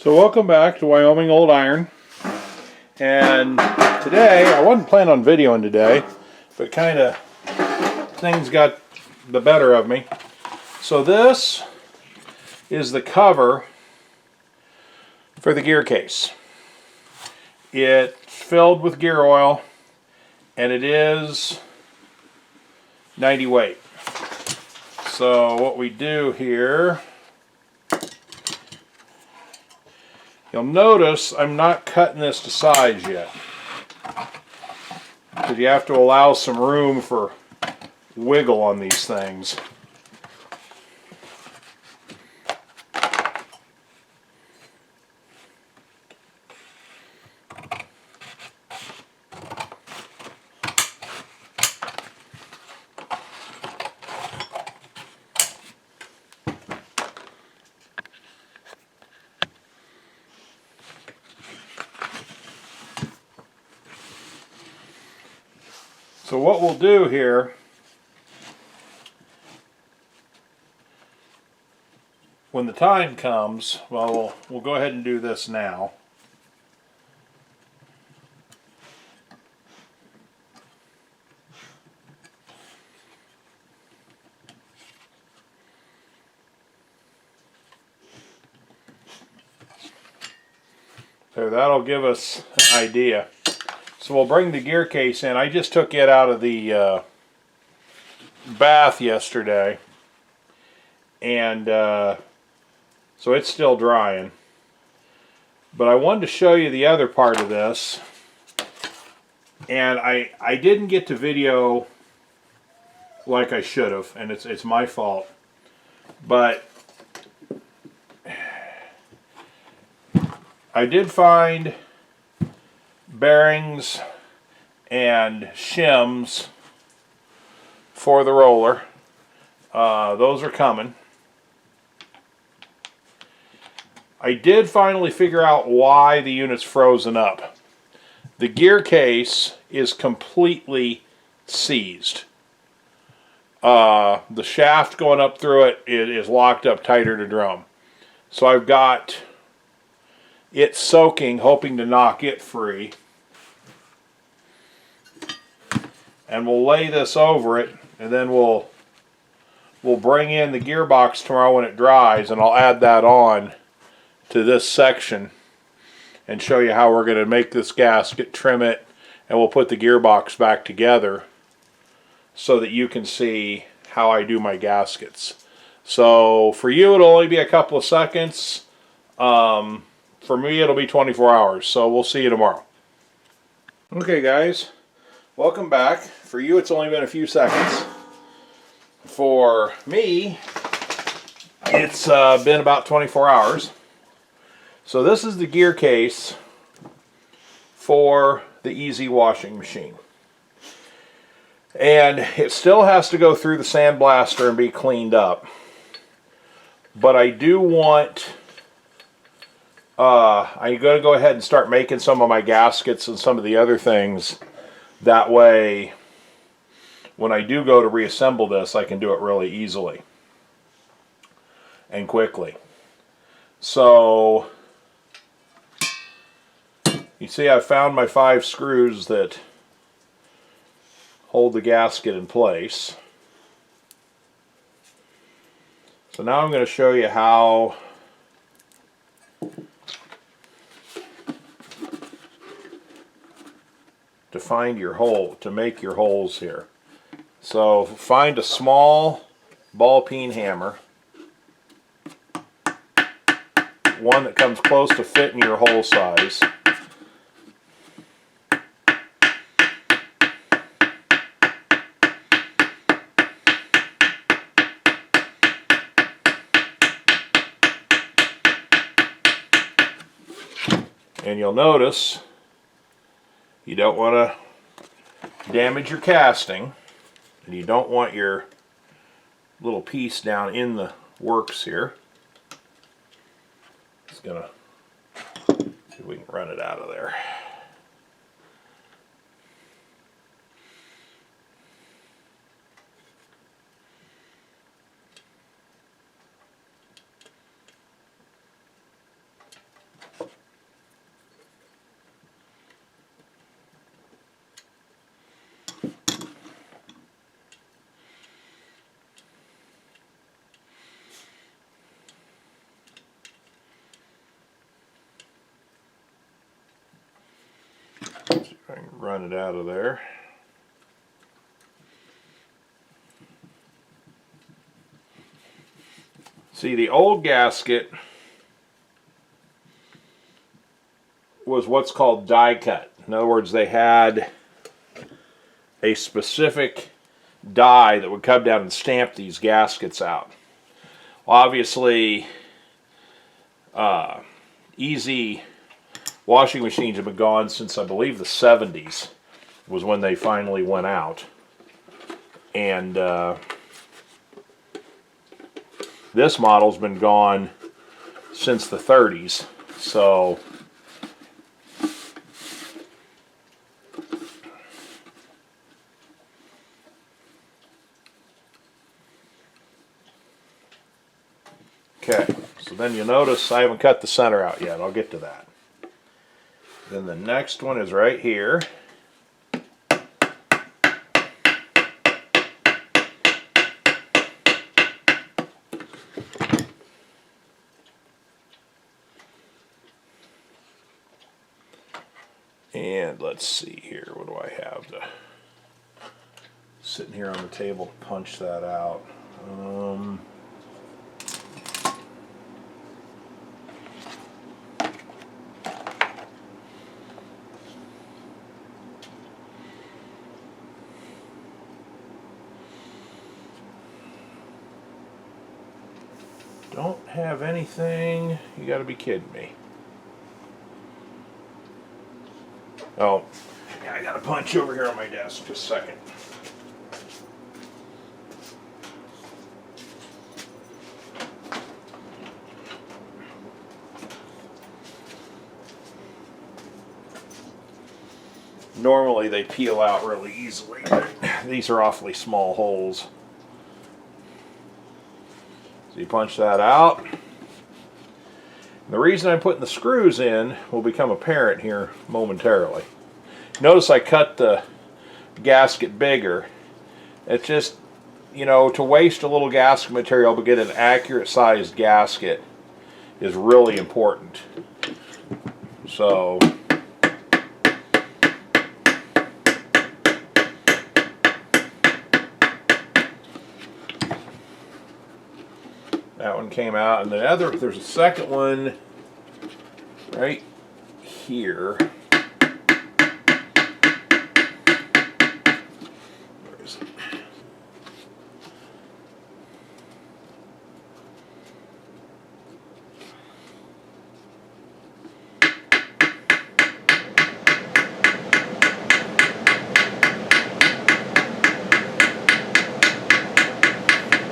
So welcome back to Wyoming Old Iron. And today, I wasn't planning on videoing today, but kind of things got the better of me. So this is the cover for the gear case. It's filled with gear oil and it is 90 weight. So what we do here, you'll notice I'm not cutting this to size yet, because you have to allow some room for wiggle on these things. So what we'll do here, when the time comes, well, we'll go ahead and do this now. So that'll give us an idea. So we'll bring the gear case in. I just took it out of the bath yesterday, and so it's still drying. But I wanted to show you the other part of this, and I didn't get to video like I should have, and it's my fault. But I did find bearings and shims for the roller. Those are coming. I did finally figure out why the unit's frozen up. The gear case is completely seized. The shaft going up through it is locked up tighter to drum. So I've got it soaking, hoping to knock it free. And we'll lay this over it, and then we'll bring in the gearbox tomorrow when it dries, and I'll add that on to this section and show you how we're going to make this gasket, trim it, and we'll put the gearbox back together so that you can see how I do my gaskets. So for you it'll only be a couple of seconds. For me it'll be 24 hours, so we'll see you tomorrow. Okay guys, welcome back. For you it's only been a few seconds. For me it's been about 24 hours. So this is the gear case for the Easy washing machine. And it still has to go through the sandblaster and be cleaned up. But I do want, I'm going to go ahead and start making some of my gaskets and some of the other things. That way, when I do go to reassemble this, I can do it really easily and quickly. So you see I've found my 5 screws that hold the gasket in place. So now I'm going to show you how to find your hole, to make your holes here. So find a small ball peen hammer, one that comes close to fitting your hole size. And you'll notice you don't want to damage your casting, and you don't want your little piece down in the works here. It's gonna, see if we can run it out of there. I can run it out of there. See, the old gasket was what's called die cut. In other words, they had a specific die that would come down and stamp these gaskets out. Obviously, easy washing machines have been gone since, I believe, the 70s was when they finally went out. And this model's been gone since the 30s. So okay, so then you notice I haven't cut the center out yet. I'll get to that. Then the next one is right here. And let's see here, what do I have to sitting here on the table to punch that out? Don't have anything. You got to be kidding me. Oh, yeah, I got a punch over here on my desk. Just a second. Normally they peel out really easily, but these are awfully small holes. So you punch that out. The reason I'm putting the screws in will become apparent here momentarily. Notice I cut the gasket bigger. It's just, you know, to waste a little gasket material but get an accurate sized gasket is really important. So that one came out, and the other, there's a second one right here. Where is it?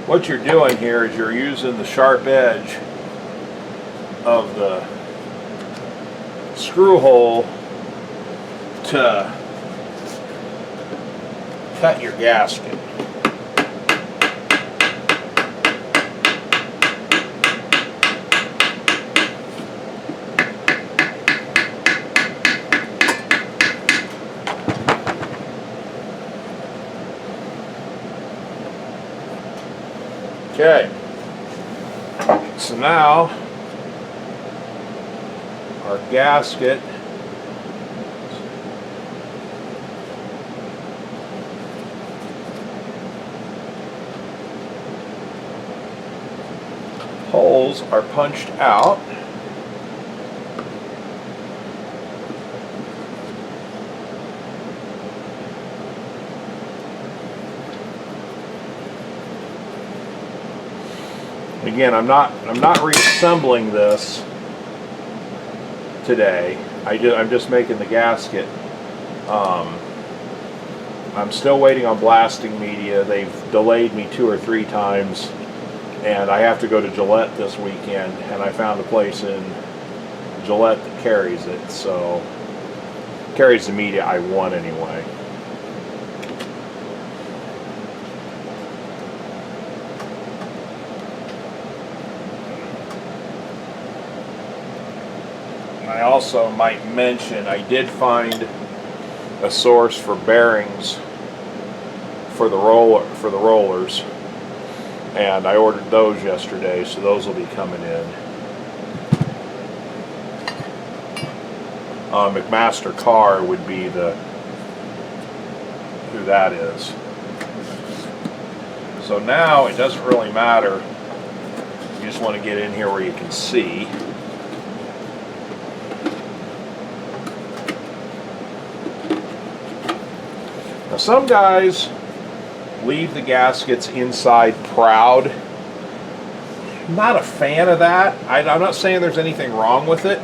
What you're doing here is you're using the sharp edge of the screw hole to cut your gasket. Okay, so now our gasket holes are punched out. Again, I'm not reassembling this today. I'm just making the gasket. I'm still waiting on blasting media. They've delayed me 2 or 3 times, and I have to go to Gillette this weekend, and I found a place in Gillette that carries it, so carries the media I want anyway. I also might mention I did find a source for bearings for the rollers, and I ordered those yesterday, so those will be coming in. McMaster Carr would be the who that is. So now it doesn't really matter. You just want to get in here where you can see. Now some guys leave the gaskets inside proud. I'm not a fan of that. I'm not saying there's anything wrong with it.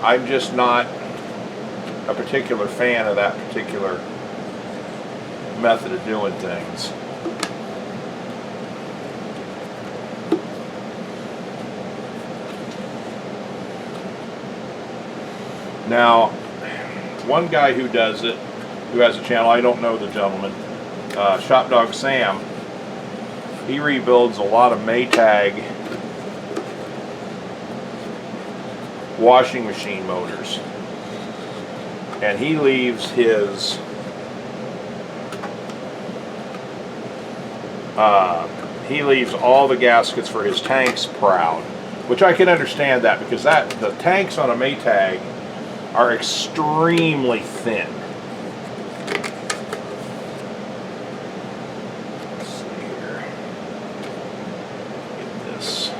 I'm just not a particular fan of that particular method of doing things. Now, one guy who does it, who has a channel, I don't know the gentleman, Shop Dog Sam, he rebuilds a lot of Maytag washing machine motors. And he leaves his all the gaskets for his tanks proud, which I can understand that, because the tanks on a Maytag are extremely thin. Let's see here. Get this.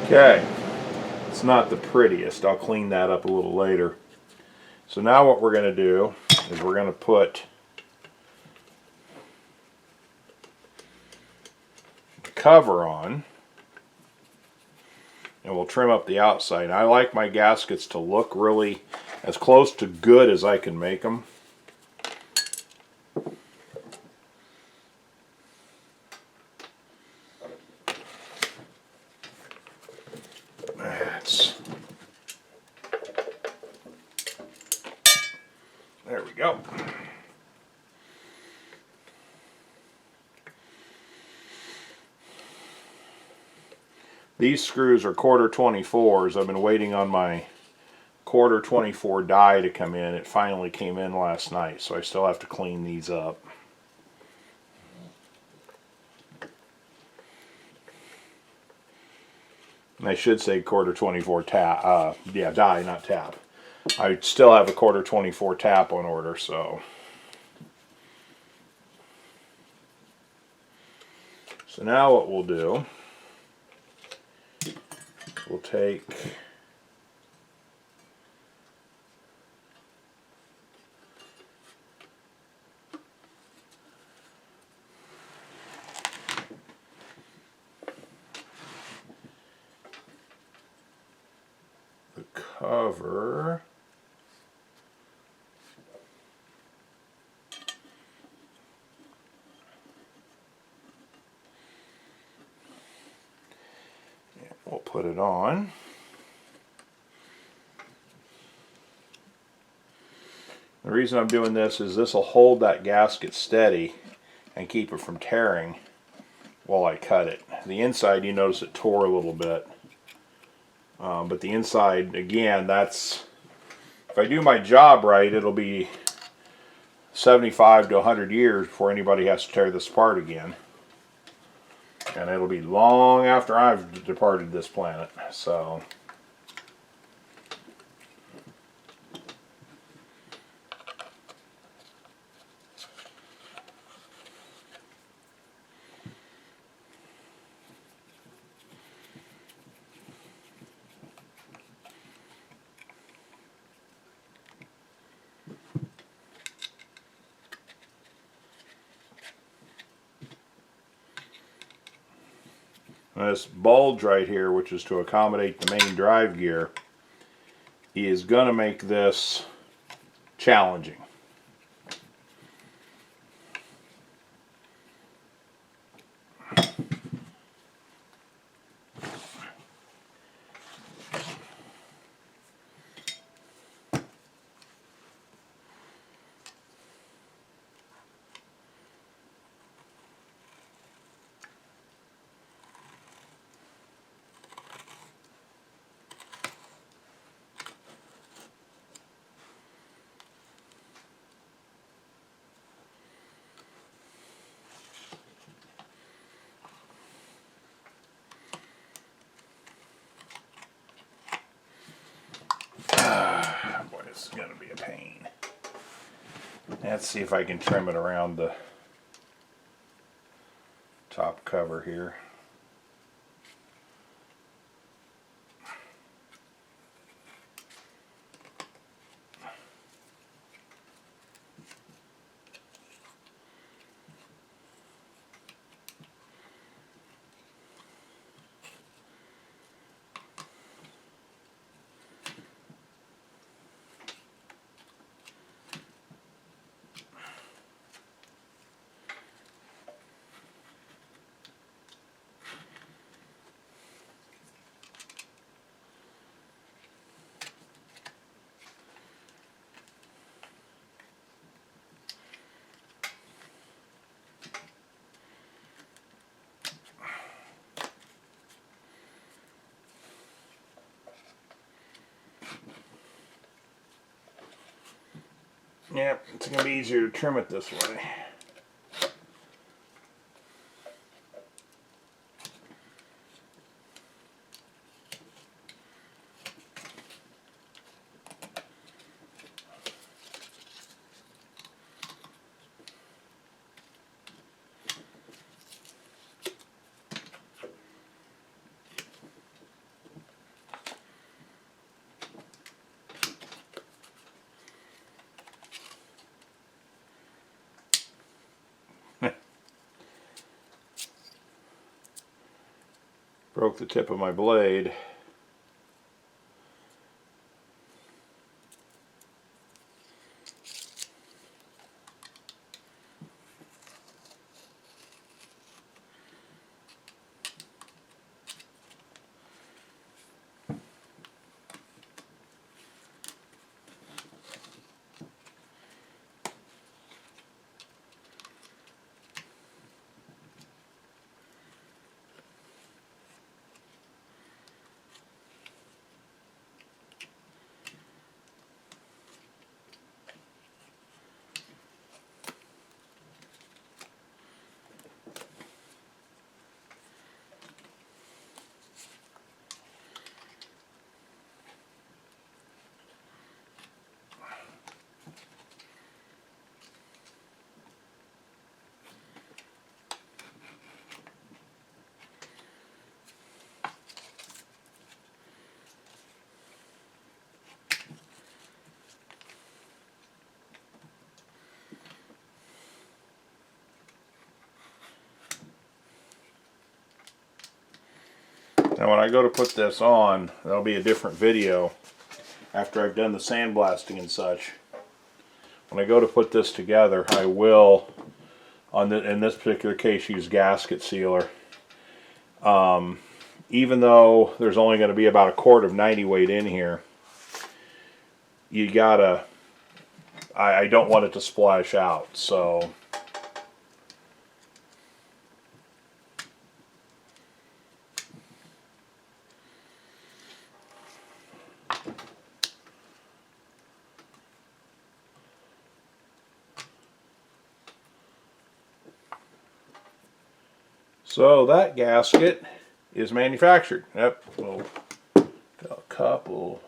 Okay, it's not the prettiest. I'll clean that up a little later. So now what we're going to do is we're going to put the cover on, and we'll trim up the outside. I like my gaskets to look really as close to good as I can make them. There we go. These screws are quarter 24s. I've been waiting on my quarter 24 die to come in. It finally came in last night, so I still have to clean these up. And I should say quarter 24 tap. Yeah, die, not tap. I still have a quarter 24 tap on order, so. So now what we'll do, we'll take the cover. We'll put it on. The reason I'm doing this is this will hold that gasket steady and keep it from tearing while I cut it. The inside, you notice it tore a little bit. But the inside, again, that's, if I do my job right, it'll be 75 to 100 years before anybody has to tear this apart again. And it'll be long after I've departed this planet, so. this bulge right here, which is to accommodate the main drive gear, is going to make this challenging. Boy, this is going to be a pain. Let's see if I can trim it around the top cover here. Yep, it's going to be easier to trim it this way. Broke the tip of my blade. Now when I go to put this on, that'll be a different video after I've done the sandblasting and such. When I go to put this together, I will, in this particular case, use gasket sealer. Even though there's only going to be about a quart of 90 weight in here, you gotta, I don't want it to splash out, so that gasket is manufactured. Yep, we'll got a couple.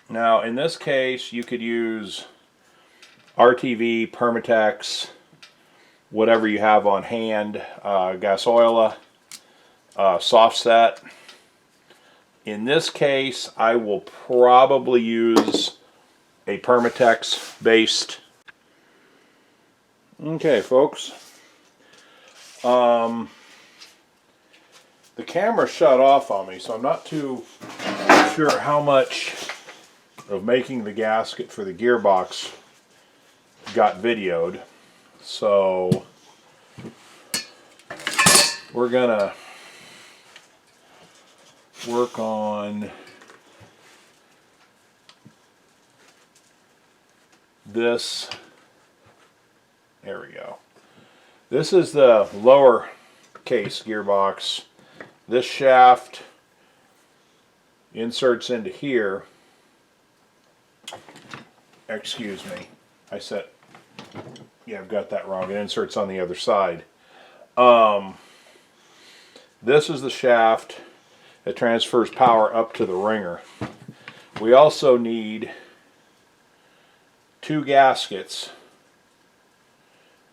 Now in this case you could use RTV, Permatex, whatever you have on hand, Gasoila, soft set. In this case I will probably use a Permatex based. Okay folks, The camera shut off on me, so I'm not too sure how much of making the gasket for the gearbox got videoed. So we're gonna work on this. There we go. This is the lower case gearbox. This shaft inserts into here. Excuse me. I said, yeah, I've got that wrong. It inserts on the other side. This is the shaft that transfers power up to the wringer. We also need 2 gaskets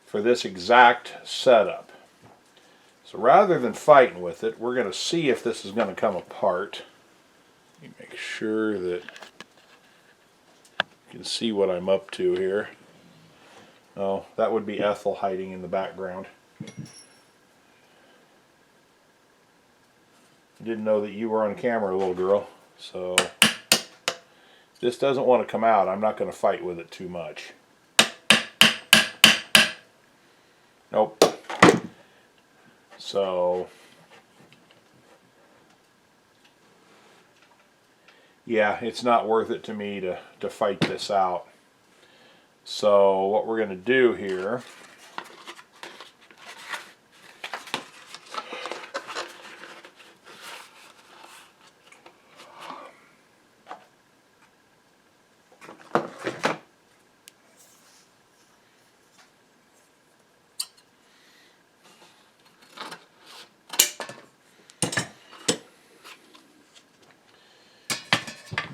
for this exact setup. So rather than fighting with it, we're going to see if this is going to come apart. Let me make sure that you can see what I'm up to here. Oh, that would be Ethel hiding in the background. I didn't know that you were on camera, little girl. So this doesn't want to come out. I'm not going to fight with it too much. Nope. So yeah, it's not worth it to me to fight this out. So what we're going to do here,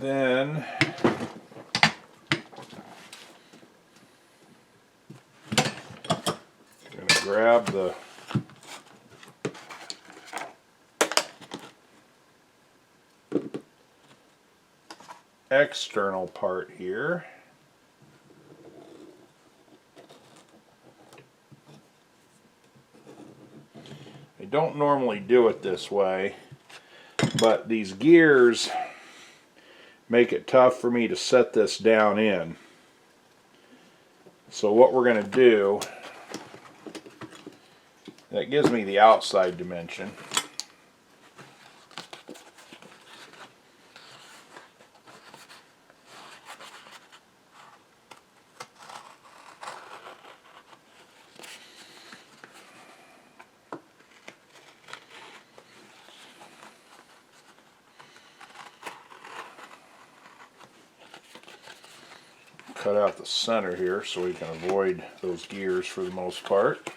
then I'm going to grab the external part here. I don't normally do it this way, but these gears make it tough for me to set this down in. So what we're going to do, that gives me the outside dimension. Cut out the center here so we can avoid those gears for the most part.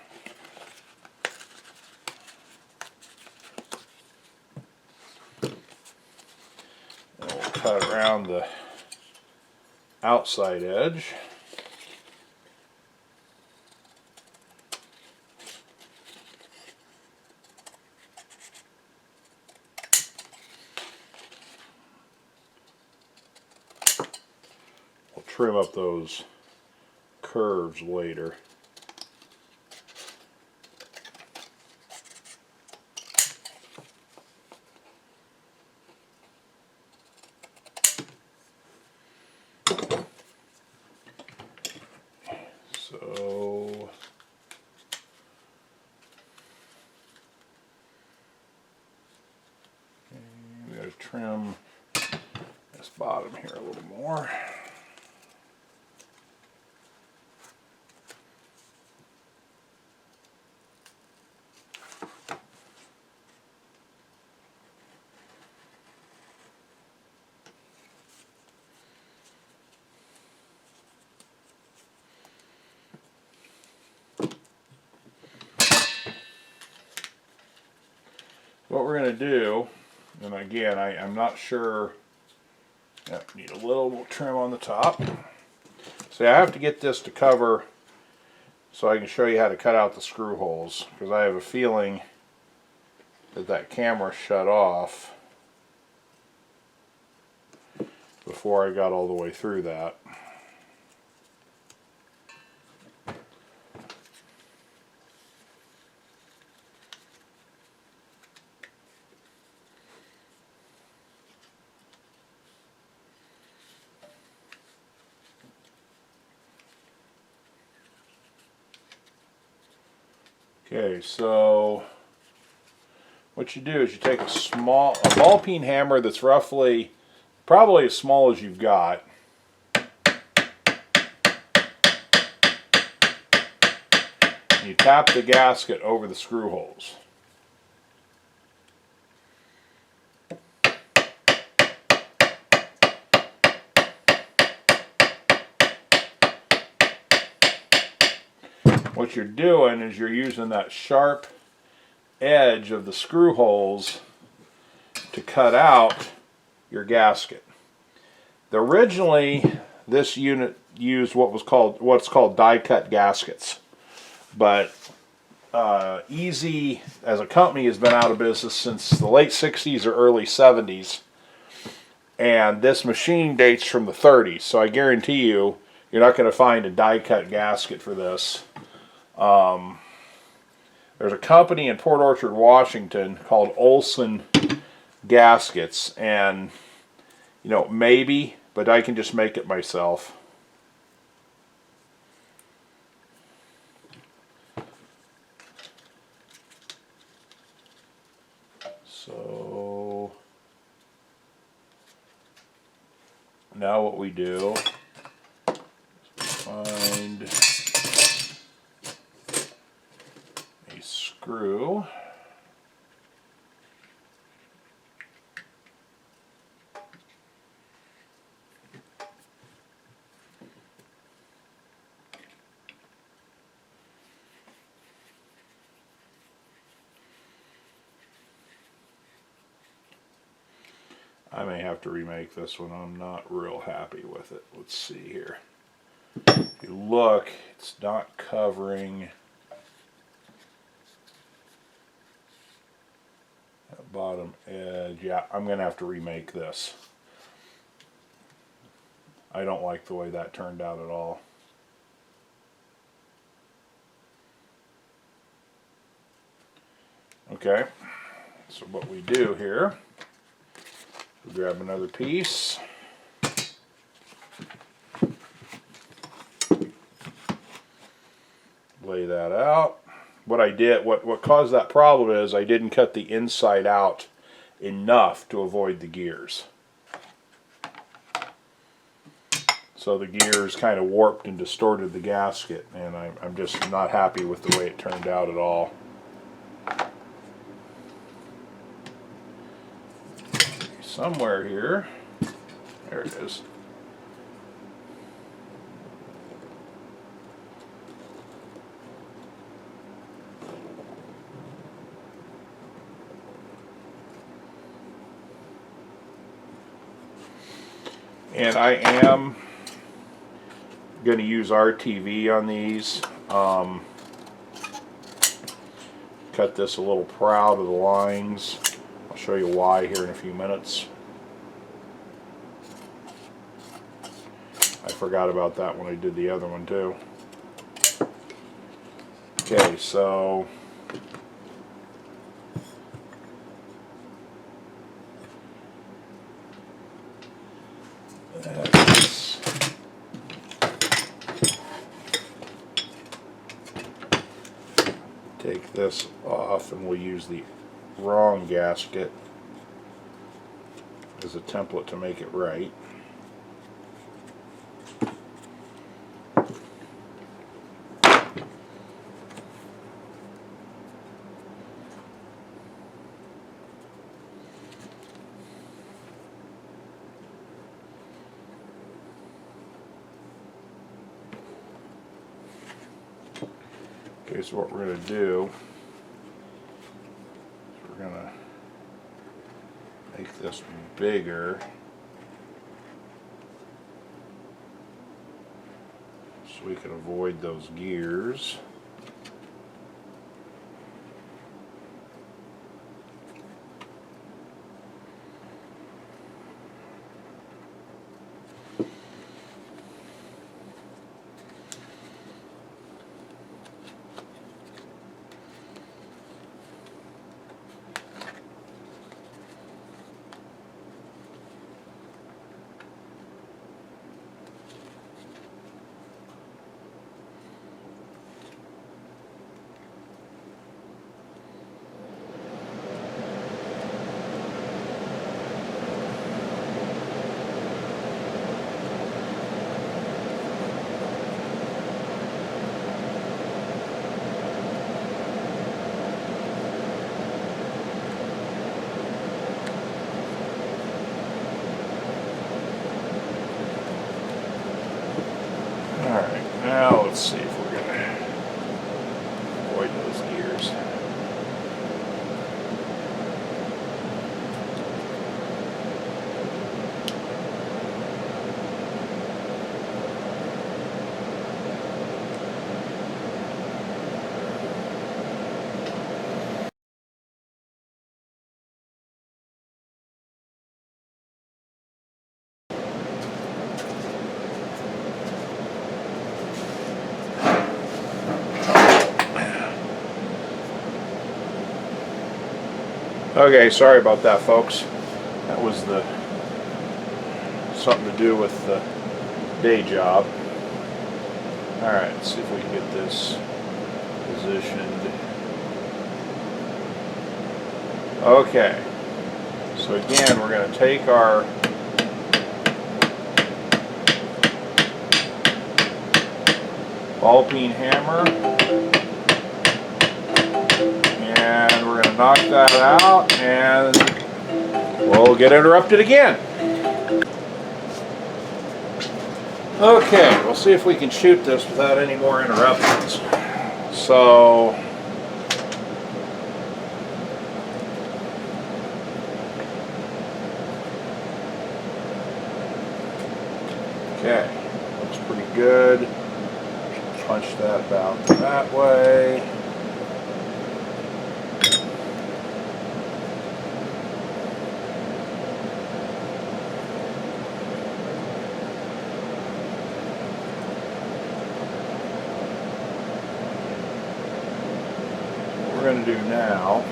And we'll cut around the outside edge. Trim up those curves later. So we got to trim this bottom here a little more. What we're going to do, and again, I'm not sure, yep, need a little trim on the top. See, I have to get this to cover so I can show you how to cut out the screw holes, because I have a feeling that camera shut off before I got all the way through that. Okay, so what you do is you take a ball peen hammer that's roughly, probably as small as you've got. You tap the gasket over the screw holes. What you're doing is you're using that sharp edge of the screw holes to cut out your gasket. Originally, this unit used what's called die-cut gaskets, but Easy as a company has been out of business since the late 60s or early 70s, and this machine dates from the 30s, so I guarantee you're not going to find a die-cut gasket for this. There's a company in Port Orchard, Washington called Olson Gaskets, and maybe, but I can just make it myself. So now what we do is find a screw. I may have to remake this one. I'm not real happy with it. Let's see here. If you look, it's not covering that bottom edge. Yeah, I'm going to have to remake this. I don't like the way that turned out at all. Okay, so what we do here, we grab another piece, lay that out. What caused that problem is I didn't cut the inside out enough to avoid the gears. So the gears kind of warped and distorted the gasket, and I'm just not happy with the way it turned out at all. Somewhere here, there it is. And I am going to use RTV on these. Cut this a little proud of the lines. I'll show you why here in a few minutes. I forgot about that when I did the other one too. Okay, so let's take this off, and we'll use the wrong gasket as a template to make it right. Okay, so what we're going to do is we're going to make this bigger so we can avoid those gears. let's see if we're gonna avoid those gears. Okay, sorry about that, folks. That was something to do with the day job. All right, let's see if we can get this positioned. Okay, so again, we're going to take our ball peen hammer and we're going to knock that out, and we'll get interrupted again. Okay, we'll see if we can shoot this without any more interruptions. So, okay, looks pretty good. Punch that about that way. What we're going to do now,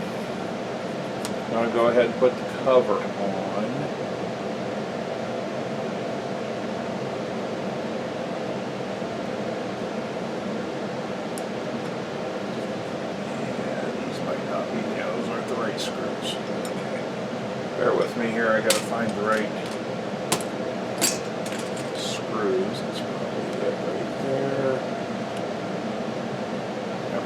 I'm going to go ahead and put the cover on. Screws. Okay. Bear with me here, I gotta find the right screws. That's probably it right there. Yep.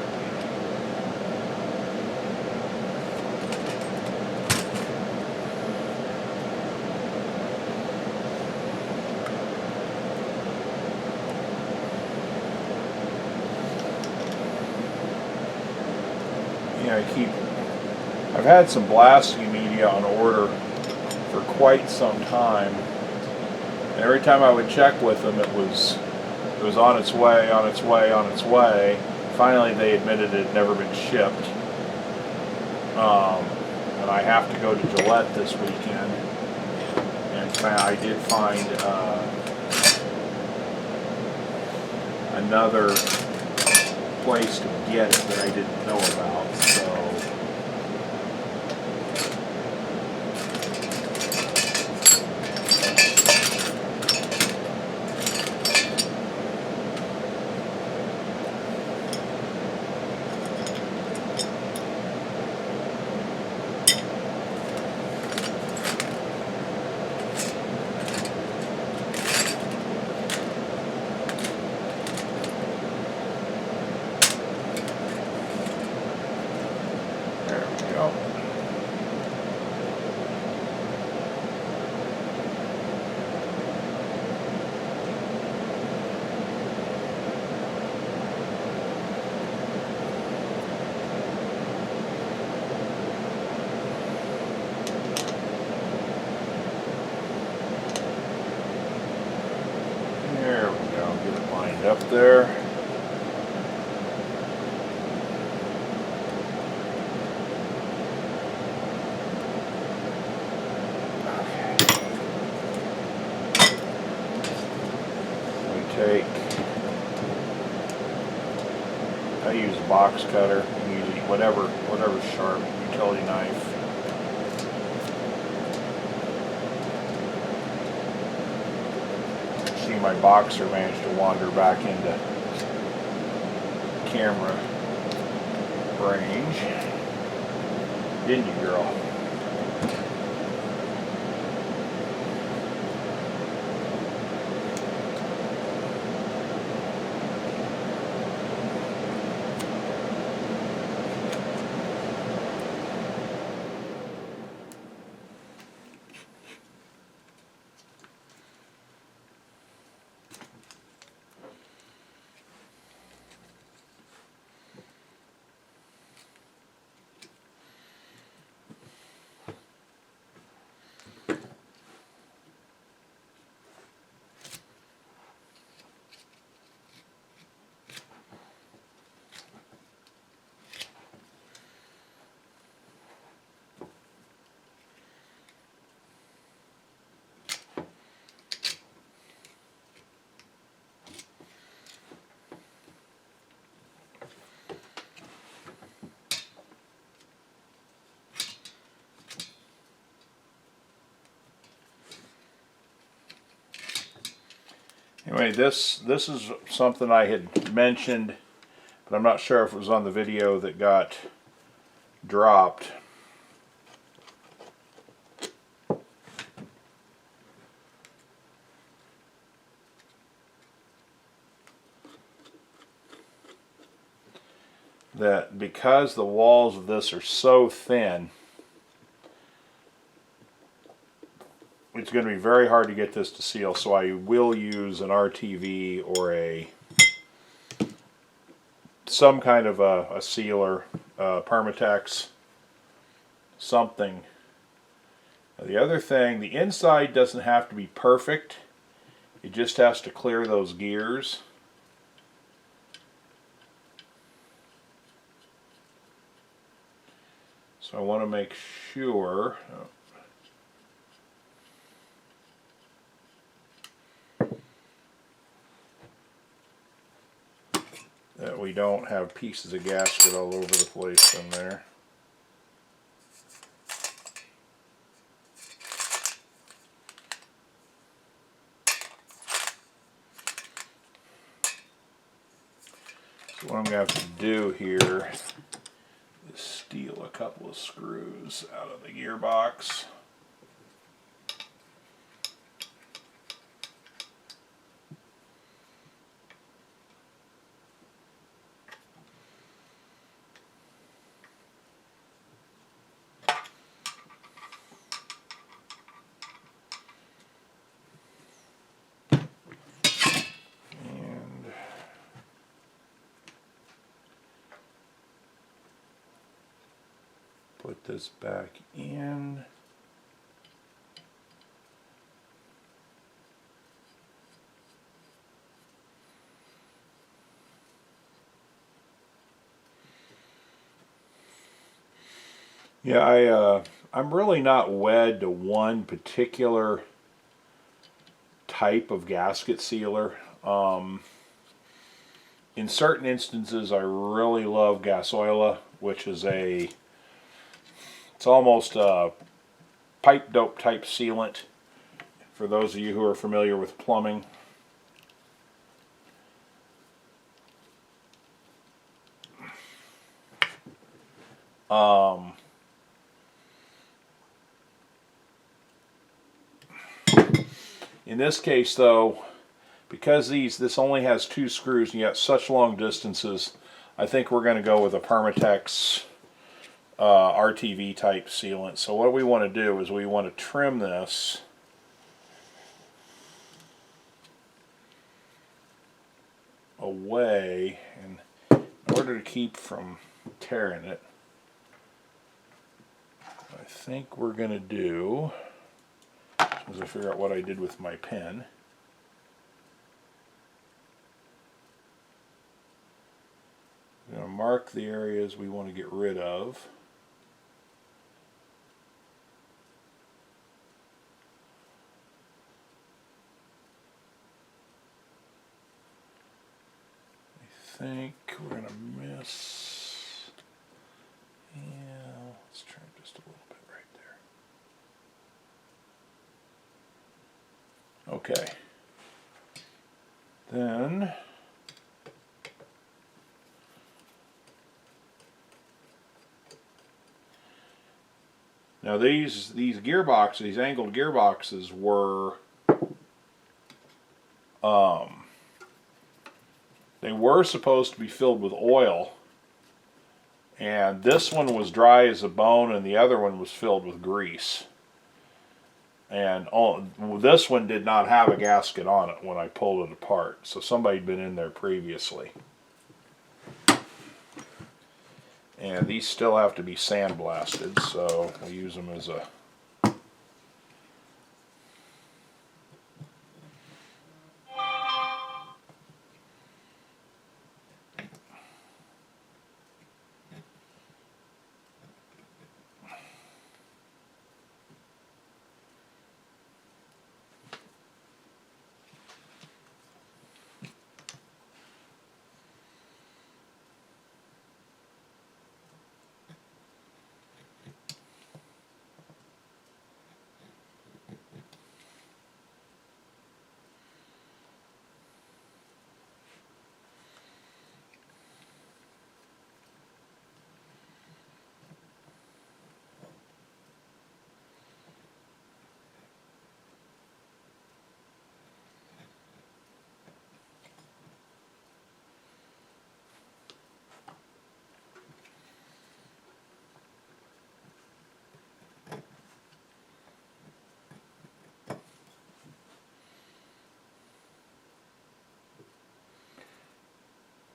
Yeah, I've had some blasting media on order for quite some time, and every time I would check with them, it was on its way, on its way, on its way. Finally, they admitted it had never been shipped, and I have to go to Gillette this weekend, and I did find another place to get it that I didn't know about. So. There we go, get it lined up there. Okay. I use a box cutter, usually whatever's sharp, utility knife. My boxer managed to wander back into camera range. Didn't you, girl? Anyway, this is something I had mentioned, but I'm not sure if it was on the video that got dropped. That because the walls of this are so thin, it's going to be very hard to get this to seal, so I will use an RTV or some kind of a sealer, Permatex, something. The other thing, the inside doesn't have to be perfect. It just has to clear those gears. So I want to make sure that we don't have pieces of gasket all over the place in there. So what I'm going to have to do here is steal a couple of screws out of the gearbox. Put this back in. Yeah, I'm really not wed to one particular type of gasket sealer. In certain instances, I really love Gasoila, which is it's almost a pipe dope type sealant. For those of you who are familiar with plumbing. In this case, though, because this only has 2 screws and you got such long distances, I think we're going to go with a Permatex RTV type sealant. So what we want to do is we want to trim this away, and in order to keep from tearing it, I think we're going to do, as I figure out what I did with my pen, I'm going to mark the areas we want to get rid of. I think we're going to miss, yeah, let's trim just a little bit right there. Okay. Then now these gearboxes, these angled gearboxes were they were supposed to be filled with oil, and this one was dry as a bone and the other one was filled with grease. And this one did not have a gasket on it when I pulled it apart, so somebody had been in there previously. And these still have to be sandblasted, so we'll use them as a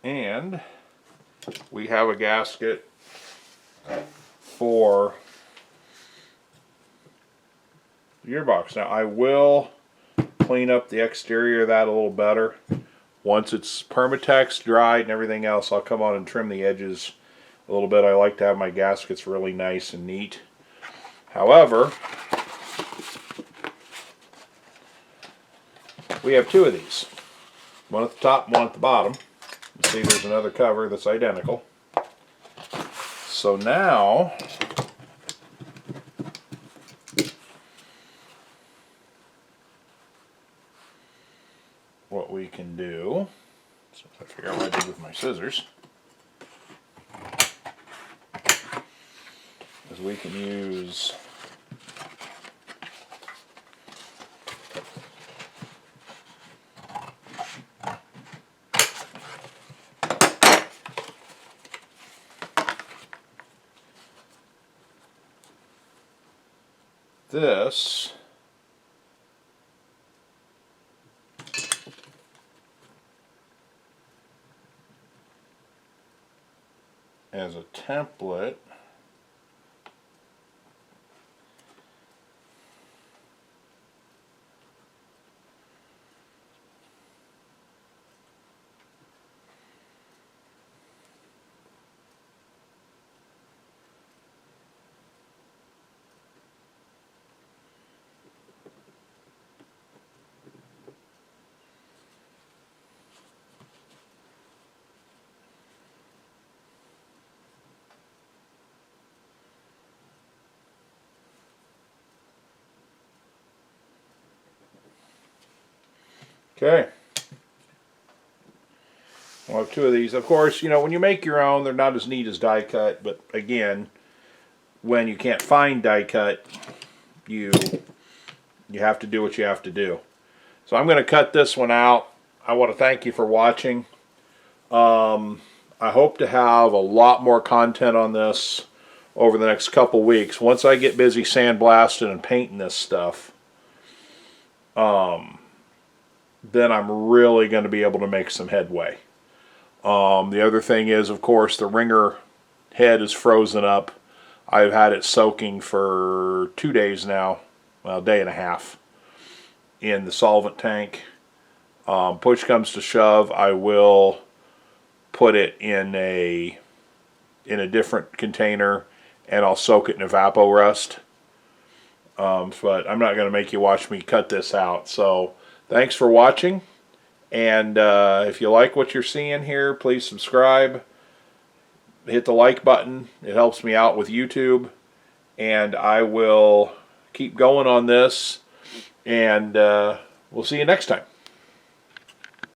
And we have a gasket for the gearbox. Now I will clean up the exterior of that a little better. Once it's Permatex dried and everything else, I'll come on and trim the edges a little bit. I like to have my gaskets really nice and neat. However, we have two of these. One at the top, one at the bottom. You see there's another cover that's identical. So now, what we can do, so I figure out what I did with my scissors, is we can use this as a template. Okay. We'll have two of these. Of course, you know, when you make your own, they're not as neat as die cut, but again, when you can't find die cut, you have to do what you have to do. So I'm going to cut this one out. I want to thank you for watching. I hope to have a lot more content on this over the next couple weeks. Once I get busy sandblasting and painting this stuff, then I'm really going to be able to make some headway. The other thing is, of course, the wringer head is frozen up. I've had it soaking for 2 days now, well, a day and a half, in the solvent tank. Push comes to shove, I will put it in a different container and I'll soak it in Evapo-Rust. But I'm not going to make you watch me cut this out. So thanks for watching, and if you like what you're seeing here, please subscribe. Hit the like button. It helps me out with YouTube, and I will keep going on this, and we'll see you next time.